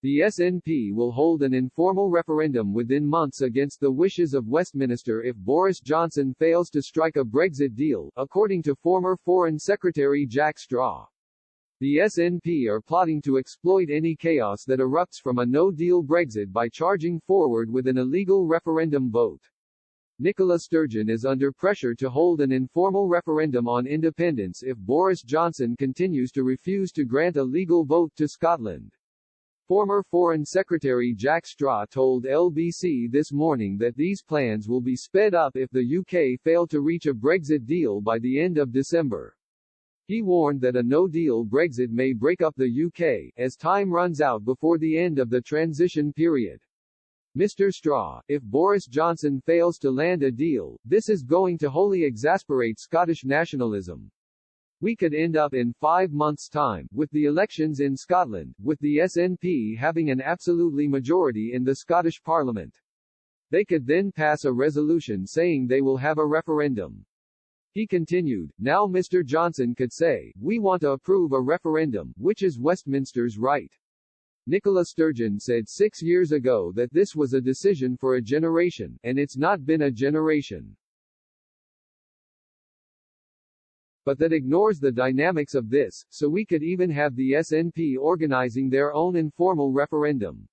The SNP will hold an informal referendum within months against the wishes of Westminster if Boris Johnson fails to strike a Brexit deal, according to former Foreign Secretary Jack Straw. The SNP are plotting to exploit any chaos that erupts from a no-deal Brexit by charging forward with an illegal referendum vote. Nicola Sturgeon is under pressure to hold an informal referendum on independence if Boris Johnson continues to refuse to grant a legal vote to Scotland. Former Foreign Secretary Jack Straw told LBC this morning that these plans will be sped up if the UK fail to reach a Brexit deal by the end of December. He warned that a no-deal Brexit may break up the UK, as time runs out before the end of the transition period. Mr. Straw, if Boris Johnson fails to land a deal, this is going to wholly exasperate Scottish nationalism. We could end up in 5 months' time, with the elections in Scotland, with the SNP having an absolutely majority in the Scottish Parliament. They could then pass a resolution saying they will have a referendum. He continued, now Mr. Johnson could say, we want to approve a referendum, which is Westminster's right. Nicola Sturgeon said 6 years ago that this was a decision for a generation, and it's not been a generation. But that ignores the dynamics of this, so we could even have the SNP organizing their own informal referendum.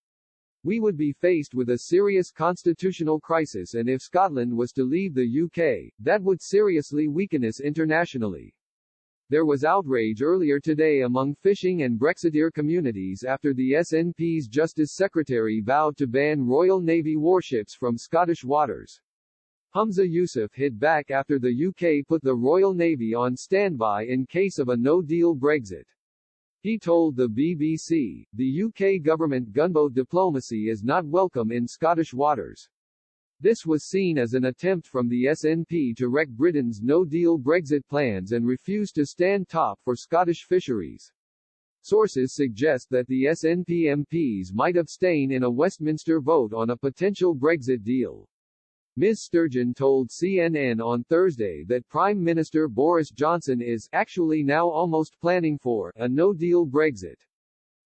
We would be faced with a serious constitutional crisis, and if Scotland was to leave the UK, that would seriously weaken us internationally. There was outrage earlier today among fishing and Brexiteer communities after the SNP's Justice Secretary vowed to ban Royal Navy warships from Scottish waters. Humza Yousaf hit back after the UK put the Royal Navy on standby in case of a no-deal Brexit. He told the BBC, the UK government gunboat diplomacy is not welcome in Scottish waters. This was seen as an attempt from the SNP to wreck Britain's no-deal Brexit plans and refuse to stand top for Scottish fisheries. Sources suggest that the SNP MPs might abstain in a Westminster vote on a potential Brexit deal. Ms. Sturgeon told CNN on Thursday that Prime Minister Boris Johnson is actually now almost planning for a no-deal Brexit.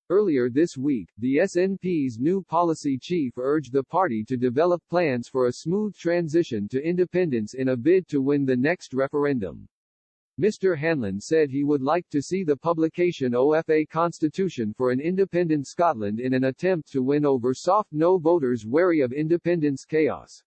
Earlier this week, the SNP's new policy chief urged the party to develop plans for a smooth transition to independence in a bid to win the next referendum. Mr. Hanlon said he would like to see the publication of a constitution for an independent Scotland in an attempt to win over soft no voters wary of independence chaos.